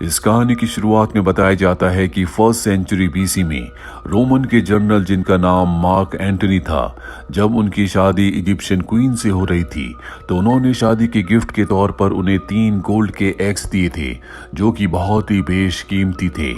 इस कहानी की शुरुआत में बताया जाता है कि फर्स्ट सेंचुरी बीसी में रोमन के जनरल जिनका नाम मार्क एंटनी था, जब उनकी शादी इजिप्शियन क्वीन से हो रही थी तो उन्होंने शादी के गिफ्ट के तौर पर उन्हें 3 गोल्ड के एग्स दिए थे जो कि बहुत ही बेशकीमती थे।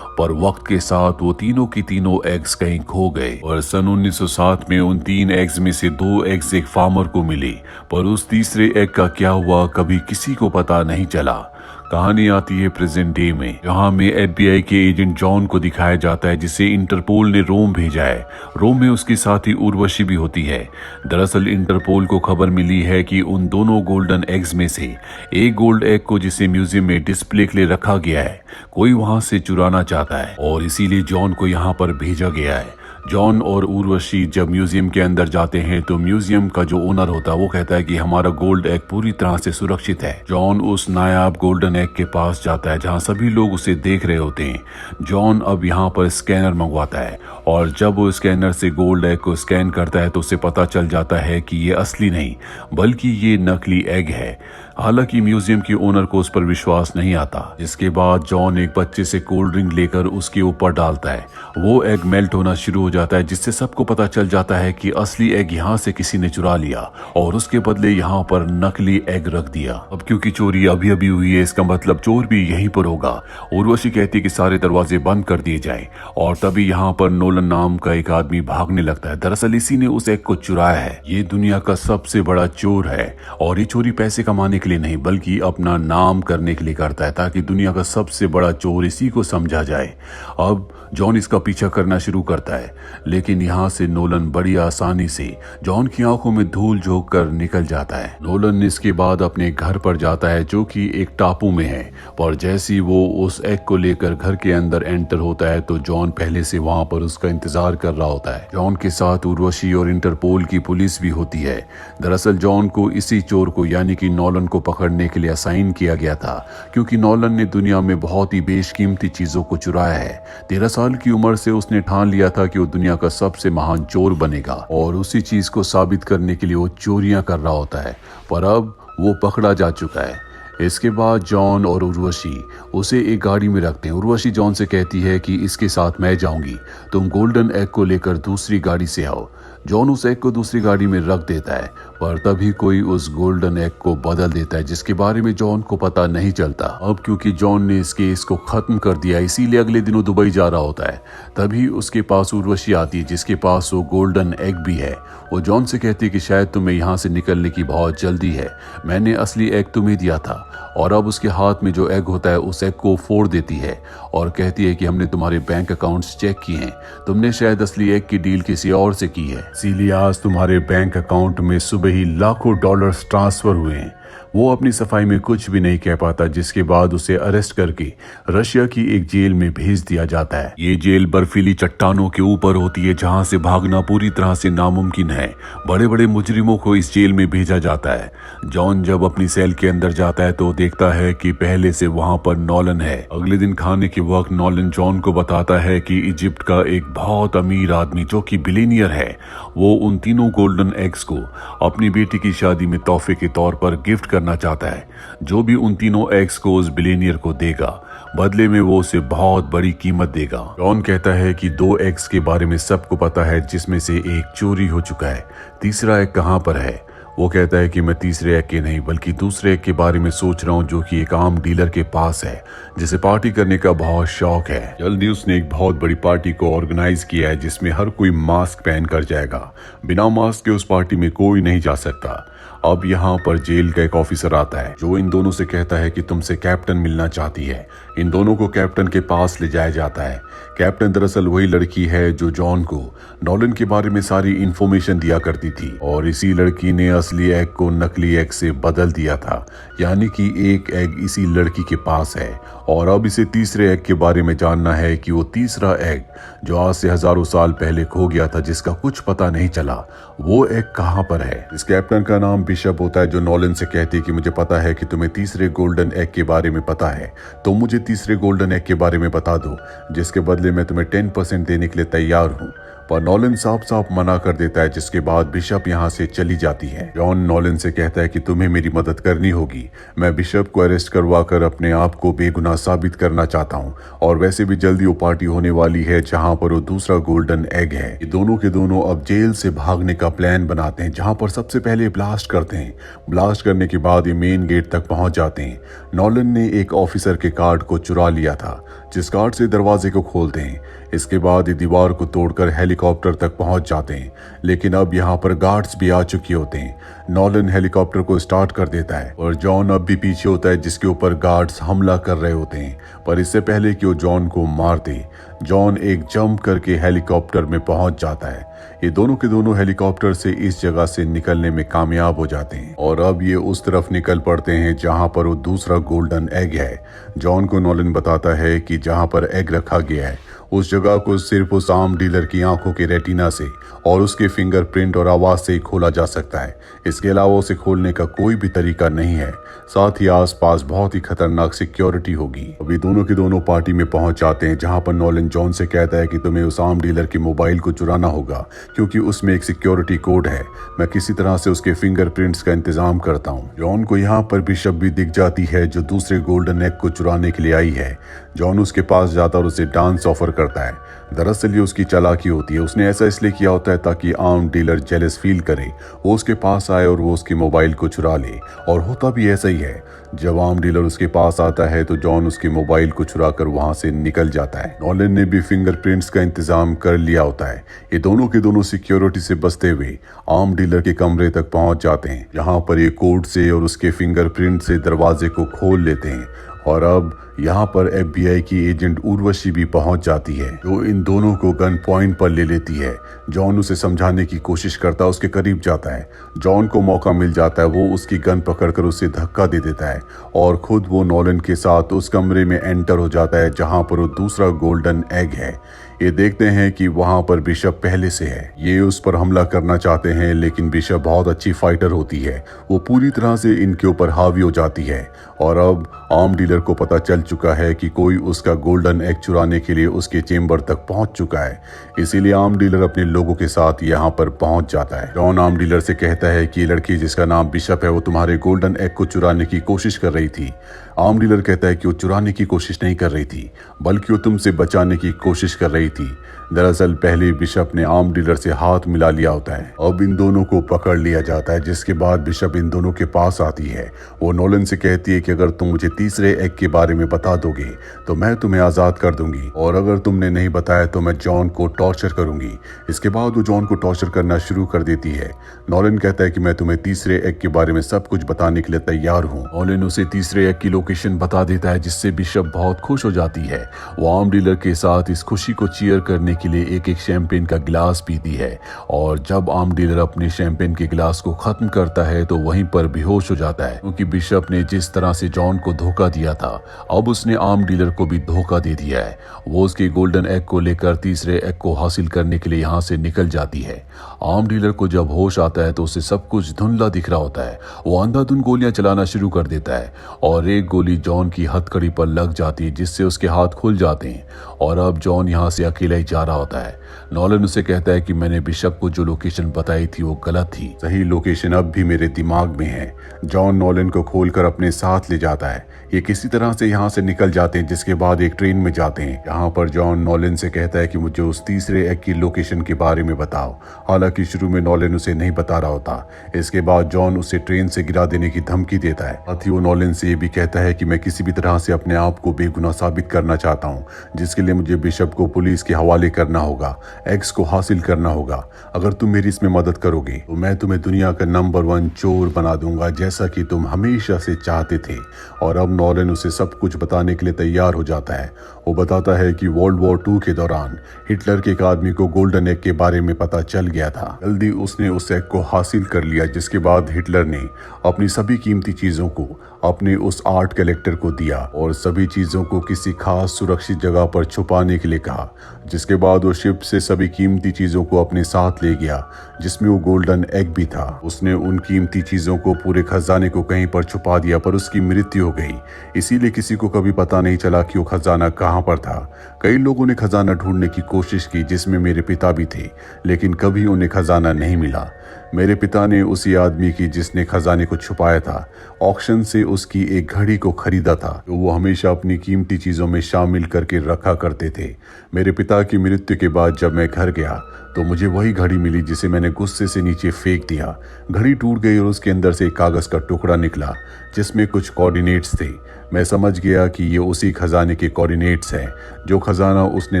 पर वक्त के साथ वो तीनों की तीनों एग्स कहीं खो गए और सन 1907 में उन 3 एग्स में से 2 एग्स एक फार्मर को मिले, पर उस तीसरे एग का क्या हुआ कभी किसी को पता नहीं चला। कहानी आती है प्रेजेंट डे में, जहां में एफबीआई के एजेंट जॉन को दिखाया जाता है जिसे इंटरपोल ने रोम भेजा है। रोम में उसकी साथी उर्वशी भी होती है। दरअसल इंटरपोल को खबर मिली है कि उन दोनों गोल्डन एग्स में से एक गोल्ड एग को जिसे म्यूजियम में डिस्प्ले के लिए रखा गया है, कोई वहां से चुराना चाहता है और इसीलिए जॉन को यहाँ पर भेजा गया है। जॉन और उर्वशी जब म्यूजियम के अंदर जाते हैं तो म्यूजियम का जो ओनर होता है वो कहता है कि हमारा गोल्ड एग पूरी तरह से सुरक्षित है। जॉन उस नायाब गोल्डन एग के पास जाता है जहां सभी लोग उसे देख रहे होते हैं। जॉन अब यहाँ पर स्कैनर मंगवाता है और जब वो स्कैनर से गोल्ड एग को स्कैन करता है तो उसे पता चल जाता है कि ये असली नहीं बल्कि ये नकली एग है। हालांकि म्यूजियम की ओनर को उस पर विश्वास नहीं आता, जिसके बाद जॉन एक बच्चे से कोल्ड ड्रिंक लेकर उसके ऊपर डालता है। वो एग मेल्ट होना शुरू हो जाता है जिससे सबको पता चल जाता है कि असली एग यहाँ से किसी ने चुरा लिया और उसके बदले यहाँ पर नकली एग रख दिया। अब क्योंकि चोरी अभी अभी हुई है इसका मतलब चोर भी यहीं पर होगा। उर्वशी कहती है कि सारे दरवाजे बंद कर दिए जाएं और तभी यहाँ पर नोलन नाम का एक आदमी भागने लगता है। दरअसल इसी ने उस एग को चुराया है। ये दुनिया का सबसे बड़ा चोर है और ये चोरी पैसे कमाने के लिए नहीं बल्कि अपना नाम करने के लिए करता है ताकि दुनिया का सबसे बड़ा चोर इसी को समझा जाए। अब जॉन इसका पीछा करना शुरू करता है लेकिन यहाँ से नोलन बड़ी आसानी से जॉन की आंखों में धूल झोंक कर निकल जाता है। नोलन इसके बाद अपने घर पर जाता है जो कि एक टापू में है, पर जैसे ही वो उस एग को लेकर घर के अंदर एंटर होता है तो जॉन पहले से वहां पर उसका इंतजार कर रहा होता है। जॉन के साथ उर्वशी और इंटरपोल की पुलिस भी होती है। दरअसल जॉन को इसी चोर को यानी कि नोलन को पकड़ने के लिए असाइन किया गया था क्योंकि नोलन ने दुनिया में बहुत ही बेशकीमती चीजों को चुराया है। 13 साल की उम्र से उसने ठान लिया था कि वो दुनिया का सबसे महान चोर बनेगा और उसी चीज को साबित करने के लिए वो चोरियां कर रहा होता है, पर अब वो पकड़ा जा चुका है। इसके बाद जॉन और उर्वशी उसे एक गाड़ी में रखते हैं। उर्वशी जॉन से कहती है कि इसके साथ मैं जाऊंगी, तुम गोल्डन एग को लेकर दूसरी गाड़ी से आओ। जॉन उस एग को दूसरी गाड़ी में रख देता है, पर तभी कोई उस गोल्डन एग को बदल देता है जिसके बारे में जॉन को पता नहीं चलता। अब क्योंकि जॉन ने इस केस को खत्म कर दिया इसीलिए अगले दिन वो दुबई जा रहा होता है। तभी उसके पास उर्वशी आती है जिसके पास वो गोल्डन एग भी है। वो जॉन से कहती है कि शायद तुम्हें यहाँ से निकलने की बहुत जल्दी है, मैंने असली एग तुम्हें दिया था। और अब उसके हाथ में जो एग होता है उस एग को फोड़ देती है और कहती है कि हमने तुम्हारे बैंक अकाउंट्स चेक किए हैं, तुमने शायद असली एग की डील किसी और से की है, इसीलिए आज तुम्हारे बैंक अकाउंट में सुबह ही लाखों डॉलर्स ट्रांसफर हुए हैं। वो अपनी सफाई में कुछ भी नहीं कह पाता, जिसके बाद उसे अरेस्ट करके रशिया की एक जेल में भेज दिया जाता है। ये जेल बर्फीली चट्टानों के ऊपर होती है जहां से भागना पूरी तरह से नामुमकिन है। बड़े बड़े मुजरिमों को इस जेल में भेजा जाता है। जॉन जब अपनी सेल के अंदर जाता है तो देखता है कि पहले से वहां पर नोलन है। अगले दिन खाने के वक्त नोलन जॉन को बताता है कि इजिप्ट का एक बहुत अमीर आदमी जो कि बिलियनियर है, वो उन तीनों गोल्डन एग्स को अपनी बेटी की शादी में तोहफे के तौर पर गिफ्ट करना चाहता है। जो भी उन तीनों एग्स को उस बिलियनियर को देगा बदले में वो उसे बहुत बड़ी कीमत देगा। जॉन कहता है कि 2 एग्स के बारे में सबको पता है जिसमें से एक चोरी हो चुका है, तीसरा एग कहाँ पर है। वो कहता है कि मैं तीसरे एग के नहीं बल्कि दूसरे एग के बारे में सोच रहा हूँ जो कि एक आम डीलर के पास है जिसे पार्टी करने का बहुत शौक है। जल्दी उसने एक बहुत बड़ी पार्टी को ऑर्गेनाइज किया है जिसमें हर कोई मास्क पहन कर जाएगा। बिना मास्क के उस पार्टी में कोई नहीं जा सकता। अब यहाँ पर जेल का एक ऑफिसर आता है जो इन दोनों से कहता है कि तुमसे कैप्टन मिलना चाहती है। इन दोनों को कैप्टन के पास ले जाया जाता है। कैप्टन दरअसल वही लड़की है जो जॉन को नोलन के बारे में सारी इंफॉर्मेशन दिया करती थी और इसी लड़की ने असली एग को नकली एग से बदल दिया था, यानी कि एक एग इसी लड़की के पास है और अब इसे तीसरे एग के बारे में जानना है कि वो तीसरा एग जो आज से हजारों साल पहले खो गया था जिसका कुछ पता नहीं चला, वो एग कहाँ पर है। इस कैप्टन का नाम बिशप होता है जो नोलन से कहती है कि मुझे पता है कि तुम्हें तीसरे गोल्डन एग के बारे में पता है, तो मुझे तीसरे गोल्डन एग के बारे में बता दो जिसके बदले मैं तुम्हें 10% देने के लिए तैयार हूँ। पर नॉलन साफ साफ मना कर देता है, जिसके बाद बिशप यहाँ से चली जाती है। जॉन नॉलन से कहता है कि तुम्हें मेरी मदद करनी होगी, मैं बिशप को अरेस्ट करवा कर अपने आप को बेगुनाह साबित करना चाहता हूँ, और वैसे भी जल्दी वो पार्टी होने वाली है जहाँ पर वो दूसरा गोल्डन एग है। ये दोनों के दोनों अब जेल से भागने का प्लान बनाते हैं, जहाँ पर सबसे पहले ब्लास्ट करते हैं। ब्लास्ट करने के बाद ये मेन गेट तक पहुंच जाते हैं। नॉलन ने एक ऑफिसर के कार्ड को चुरा लिया था, जिस कार्ड से दरवाजे को खोलते हैं। इसके बाद ये दीवार को तोड़कर हेलीकॉप्टर तक पहुंच जाते हैं, लेकिन अब यहाँ पर गार्ड्स भी आ चुके होते हैं। नॉलन हेलीकॉप्टर को स्टार्ट कर देता है और जॉन अब भी पीछे होता है, जिसके ऊपर गार्ड्स हमला कर रहे होते हैं। पर इससे पहले कि वो जॉन को मार दे, जॉन एक जंप करके हेलीकॉप्टर में पहुंच जाता है। ये दोनों के दोनों हेलीकॉप्टर से इस जगह से निकलने में कामयाब हो जाते हैं और अब ये उस तरफ निकल पड़ते हैं जहां पर वो दूसरा गोल्डन एग है। जॉन को नॉलन बताता है कि जहां पर एग रखा गया है उस जगह को सिर्फ उस आर्म डीलर की आंखों के रेटिना से और उसके फिंगरप्रिंट और आवाज से ही खोला जा सकता है। इसके अलावा उसे खोलने का कोई भी तरीका नहीं है। साथ ही आसपास बहुत ही खतरनाक सिक्योरिटी होगी। अभी दोनों के दोनों पार्टी में पहुंच जाते हैं, जहां पर नॉलन जॉन से कहता है कि तुम्हें उस आर्म डीलर के मोबाइल को चुराना होगा, क्योंकि उसमें एक सिक्योरिटी कोड है। मैं किसी तरह से उसके फिंगरप्रिंट्स का इंतजाम करता हूँ। जॉन को यहाँ पर बिशप भी दिख जाती है, जो दूसरे गोल्डन एग को चुराने के लिए आई है। जॉन उसके पास जाता और उसे डांस ऑफर करता है। दरअसल ये उसकी चालाकी होती है। उसने ऐसा इसलिए किया होता है ताकि आर्म डीलर जेलस फील करे, वो उसके पास आए और वो उसके मोबाइल को चुरा ले। और होता भी ऐसा ही है। जब आर्म डीलर उसके पास आता है तो जॉन उसके मोबाइल को चुरा कर वहां से निकल जाता है। नॉलन ने भी फिंगरप्रिंट्स का इंतजाम कर लिया होता है। ये दोनों के दोनों सिक्योरिटी से बचते हुए आर्म डीलर के कमरे तक पहुंच जाते हैं, जहां पर ये कोड से और उसके फिंगरप्रिंट से दरवाजे को खोल लेते हैं। और अब यहाँ पर FBI की एजेंट उर्वशी भी पहुंच जाती है, जो इन दोनों को गन पॉइंट पर ले लेती है। जॉन उसे समझाने की कोशिश करता है, उसके करीब जाता है। जॉन को मौका मिल जाता है, वो उसकी गन पकड़कर उसे धक्का दे देता है और खुद वो नॉलन के साथ उस कमरे में एंटर हो जाता है जहां पर वो दूसरा गोल्डन एग है। ये देखते हैं कि वहां पर बिशप पहले से है। ये उस पर हमला करना चाहते हैं, लेकिन बिशप बहुत अच्छी फाइटर होती है। वो पूरी तरह से इनके ऊपर हावी हो जाती है और अब आर्म डीलर को पता चल चुका है कि कोई उसका गोल्डन एग चुराने के लिए उसके चेंबर तक पहुंच चुका है। इसीलिए आर्म डीलर अपने लोगों के साथ यहाँ पर पहुंच जाता है। जॉन आर्म डीलर से कहता है कि लड़की जिसका नाम बिशप है वो तुम्हारे गोल्डन एग को चुराने की कोशिश कर रही थी। आर्म डीलर कहता है कि वो चुराने की कोशिश नहीं कर रही थी, बल्कि वो तुमसे बचाने की कोशिश कर रही थी। दरअसल पहले बिशप ने आर्म डीलर से हाथ मिला लिया होता है। अब इन दोनों को पकड़ लिया जाता है, जिसके बाद बिशप इन दोनों के पास आती है। वो नॉलन से कहती है कि अगर तुम मुझे तीसरे एग के बारे में बता दोगे तो मैं तुम्हें आजाद कर दूंगी, और अगर तुमने नहीं बताया तो मैं जॉन को टॉर्चर करूंगी। इसके बाद वो जॉन को टॉर्चर करना शुरू कर देती है। नॉलन कहता है कि मैं तुम्हें तीसरे एग के बारे में सब कुछ बताने के लिए तैयार हूँ। नॉलन उसे तीसरे एग की लोकेशन बता देता है, जिससे बिशप बहुत खुश हो जाती है। वो आर्म डीलर के साथ इस खुशी को चीयर करने के लिए एक एक शैंपेन का गिलास पीती है, और जब आर्म डीलर अपने शैंपेन के गिलास को खत्म करता है तो वहीं पर बेहोश हो जाता है, क्योंकि बिशप ने जिस तरह से जॉन को धोखा दिया था अब उसने आर्म डीलर को भी धोखा दे दिया है। वो उसके गोल्डन एग को लेकर तीसरे एग को हासिल करने के लिए यहाँ से निकल जाती है। आर्म डीलर को जब होश आता है तो उसे सब कुछ धुंधला दिख रहा होता है। वो अंधाधुंध गोलियां चलाना शुरू कर देता है और एक गोली जॉन की हथकड़ी पर लग जाती है, जिससे उसके हाथ खुल जाते हैं और अब जॉन यहाँ से अकेला ही जा रहा होता है। नॉलन उसे कहता है कि मैंने बिशप को जो लोकेशन बताई थी वो गलत थी, सही लोकेशन अब भी मेरे दिमाग में है। जॉन नॉलन को खोलकर अपने साथ ले जाता है। ये किसी तरह से यहाँ से निकल जाते हैं, जिसके बाद एक ट्रेन में जाते हैं। यहाँ पर जॉन नॉलन से कहता है कि मुझे उस तीसरे एग की लोकेशन के बारे में बताओ। हालांकि शुरू में नॉलन उसे नहीं बता रहा होता। इसके बाद जॉन उसे ट्रेन से गिरा देने की धमकी देता है। साथ ही वो नॉलन से ये भी कहता है कि मैं किसी भी तरह से अपने आप को बेगुनाह साबित करना चाहता हूँ, जिसके लिए मुझे बिशप को पुलिस के हवाले करना होगा, एग्स को हासिल करना होगा। अगर तुम मेरी इसमें मदद करोगे तो मैं तुम्हें दुनिया का नंबर 1 चोर बना दूंगा, जैसा कि तुम हमेशा से चाहते थे। और अब नॉलन उसे सब कुछ बताने के लिए तैयार हो जाता है। वो बताता है कि वर्ल्ड वॉर 2 के दौरान हिटलर के एक आदमी को गोल्डन एग के बारे में पता चल गया था। जल्दी उसने उस एग को हासिल कर लिया, जिसके बाद हिटलर ने अपनी सभी कीमती चीजों को अपने उस आर्ट कलेक्टर को दिया और सभी चीजों को किसी खास सुरक्षित जगह पर छुपाने के लिए कहा। जिसके बाद वो शिप से सभी कीमती चीजों को अपने साथ ले गया, जिसमें वो गोल्डन एग भी था। उसने उन कीमती चीजों को, पूरे खजाने को कहीं पर छुपा दिया, पर उसकी मृत्यु हो गई। इसीलिए किसी को कभी पता नहीं चला कि वो खजाना कहाँ पर था। कई लोगों ने खजाना ढूंढने की कोशिश की, जिसमें मेरे पिता भी थे, लेकिन कभी उन्हें खजाना नहीं मिला। मेरे पिता ने उसी आदमी की जिसने खजाने को छुपाया था, ऑक्शन से उसकी एक घड़ी को खरीदा था, जो वो हमेशा अपनी कीमती चीजों में शामिल करके रखा करते थे। मेरे पिता की मृत्यु के बाद जब मैं घर गया तो मुझे वही घड़ी मिली, जिसे मैंने गुस्से से नीचे फेंक दिया। घड़ी टूट गई और उसके अंदर से एक कागज का टुकड़ा निकला, जिसमें कुछ कोऑर्डिनेट्स थे। मैं समझ गया कि ये उसी खजाने के कोऑर्डिनेट्स हैं, जो खजाना उसने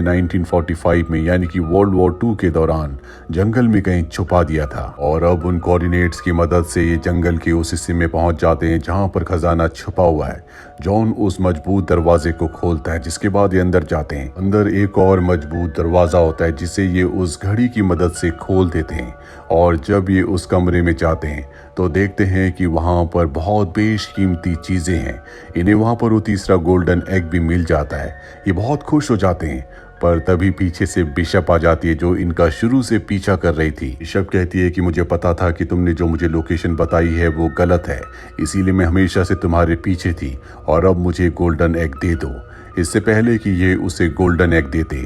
1945 में, यानी कि वर्ल्ड वॉर 2 के दौरान जंगल में कहीं छुपा दिया था। और अब उन कोऑर्डिनेट्स की मदद से ये जंगल के उस हिस्से में पहुंच जाते हैं जहां पर खजाना छुपा हुआ है। जॉन उस मजबूत दरवाजे को खोलता है, जिसके बाद ये अंदर जाते हैं। अंदर एक और मजबूत दरवाजा होता है, जिसे ये उस घड़ी की मदद से खोल देते हैं। और जब ये उस कमरे में जाते हैं तो देखते हैं कि वहां पर बहुत बेशकीमती चीजें हैं। इन्हें वहां पर वो तीसरा गोल्डन एग भी मिल जाता है। ये बहुत खुश हो जाते हैं, पर तभी पीछे से बिशप आ जाती है, जो इनका शुरू से पीछा कर रही थी। बिशप कहती है कि मुझे पता था कि तुमने जो मुझे लोकेशन बताई है वो गलत है, इसीलिए मैं हमेशा से तुम्हारे पीछे थी, और अब मुझे गोल्डन एग दे दो। इससे पहले कि ये उसे गोल्डन एग देते,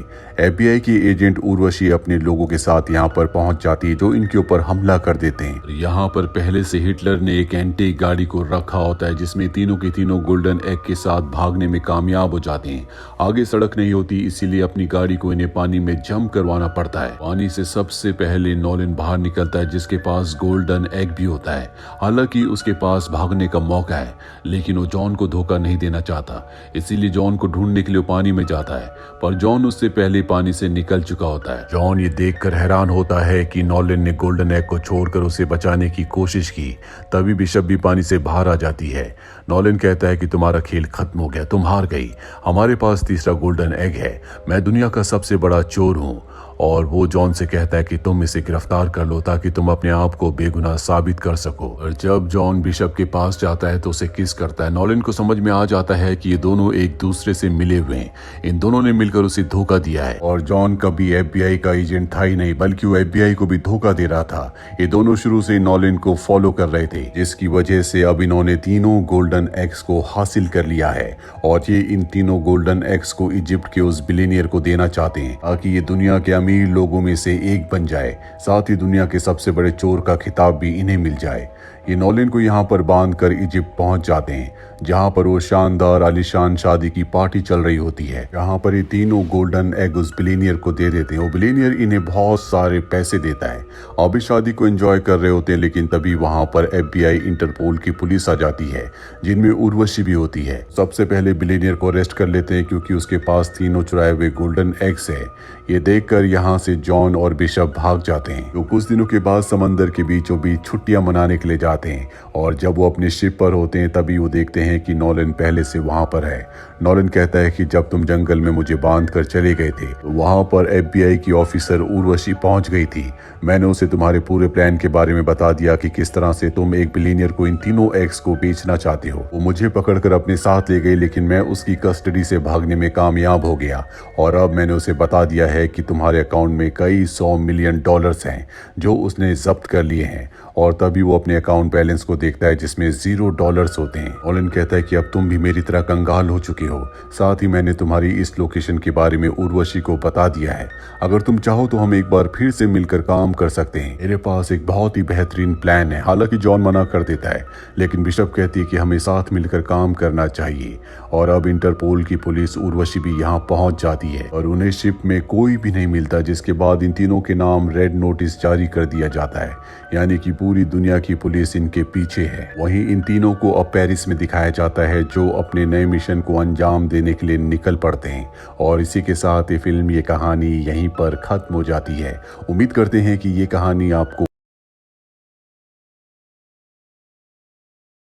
FBI की एजेंट उर्वशी अपने लोगों के साथ यहाँ पर पहुंच जाती है, जो इनके ऊपर हमला कर देते हैं। यहाँ पर पहले से हिटलर ने एक एंटी गाड़ी को रखा होता है, जिसमें तीनों के तीनों गोल्डन एग के साथ भागने में कामयाब हो जाते हैं। आगे सड़क नहीं होती, इसीलिए अपनी गाड़ी को इन्हें पानी में जंप करवाना पड़ता है। पानी से सबसे पहले नॉलन बाहर निकलता है, जिसके पास गोल्डन एग भी होता है। हालांकि उसके पास भागने का मौका है, लेकिन वो जॉन को धोखा नहीं देना चाहता, इसीलिए जॉन को ढूंढने के लिए पानी में जाता है। पर जॉन उससे पहले पानी से निकल चुका होता है। जॉन ये देखकर हैरान होता है कि नॉलन ने गोल्डन एग को छोड़कर उसे बचाने की कोशिश की। तभी बिशप भी पानी से बाहर आ जाती है। नॉलन कहता है कि तुम्हारा खेल खत्म हो गया, तुम हार गई। हमारे पास तीसरा गोल्डन एग है, मैं दुनिया का सबसे बड़ा चोर हूँ। और वो जॉन से कहता है कि तुम इसे गिरफ्तार कर लो, ताकि तुम अपने आप को बेगुनाह साबित कर सको। और जब जॉन बिशप के पास जाता है तो उसे किस करता है। नॉलन को समझ में आ जाता है कि ये दोनों एक दूसरे से मिले हुए हैं, इन दोनों ने मिलकर उसे धोखा दिया है। और जॉन कभी FBI का एजेंट था ही नहीं, बल्कि वो FBI को भी धोखा दे रहा था। ये दोनों शुरू से नॉलन को फॉलो कर रहे थे, जिसकी वजह से अब इन्होंने तीनों गोल्डन एग्स को हासिल कर लिया है। और ये इन तीनों गोल्डन एग्स को इजिप्ट के उस बिलियनियर को देना चाहते हैं, ताकि ये दुनिया के अमीर लोगों में से एक बन जाए। साथ ही दुनिया के सबसे बड़े चोर का खिताब भी इन्हें मिल जाए। ये नॉलन को यहाँ पर बांध कर इजिप्ट पहुंच जाते हैं, जहाँ पर वो शानदार आलीशान शादी की पार्टी चल रही होती है। यहाँ पर ये तीनों गोल्डन एग उस बिलियनियर को दे देते हैं। वो बिलियनियर इन्हें बहुत सारे पैसे देता है। अब इस शादी को एंजॉय कर रहे होते हैं, लेकिन तभी वहाँ पर FBI इंटरपोल की पुलिस आ जाती है, जिनमें उर्वशी भी होती है। सबसे पहले बिलियनियर को अरेस्ट कर लेते हैं, क्योंकि उसके पास तीनों चुराए हुए गोल्डन एग्स है। ये देखकर यहाँ से जॉन और बिशप भाग जाते हैं, जो कुछ दिनों के बाद समंदर के बीचों बीच छुट्टियां मनाने के लिए जाते हैं। और जब वो अपने शिप पर होते हैं, तभी वो देखते हैं कि नॉलन पहले से वहां पर है। नॉलन कहता है कि जब तुम जंगल में मुझे बांध कर चले गए थे, तो वहां पर FBI की ऑफिसर उर्वशी पहुंच गई थी। मैंने उसे तुम्हारे पूरे प्लान के बारे में बता दिया कि किस तरह से तुम एक बिलियनियर को इन तीनों एग्स को बेचना चाहते हो। वो मुझे पकड़कर अपने साथ ले गई, लेकिन मैं उसकी कस्टडी से भागने में कामयाब हो गया। और अब मैंने उसे बता दिया है कि तुम्हारे अकाउंट में कई $100 मिलियन हैं, जो उसने जब्त कर लिए हैं। और तभी वो अपने अकाउंट बैलेंस को देखता है, जिसमें $0 होते हैं। नॉलन कहता है कि अब तुम भी मेरी तरह कंगाल हो चुके हो। साथ ही मैंने तुम्हारी इस लोकेशन के बारे में उर्वशी को बता दिया है। अगर तुम चाहो तो हम एक बार फिर से मिलकर काम कर सकते हैं। मेरे पास एक बहुत ही बेहतरीन प्लान है। हालांकि जॉन मना कर देता है, लेकिन बिशप कहती है कि हमें साथ मिलकर काम करना चाहिए। और अब इंटरपोल की पुलिस उर्वशी भी यहाँ पहुंच जाती है, और उन्हें शिप में कोई भी नहीं मिलता, जिसके बाद इन तीनों के नाम रेड नोटिस जारी कर दिया जाता है, यानी कि पूरी दुनिया की पुलिस इनके पीछे है। वहीं इन तीनों को अब पेरिस में दिखाया जाता है, जो अपने नए मिशन को अंजाम देने के लिए निकल पड़ते हैं। और इसी के साथ ये फिल्म, ये कहानी यहीं पर खत्म हो जाती है। उम्मीद करते हैं कि ये कहानी आपको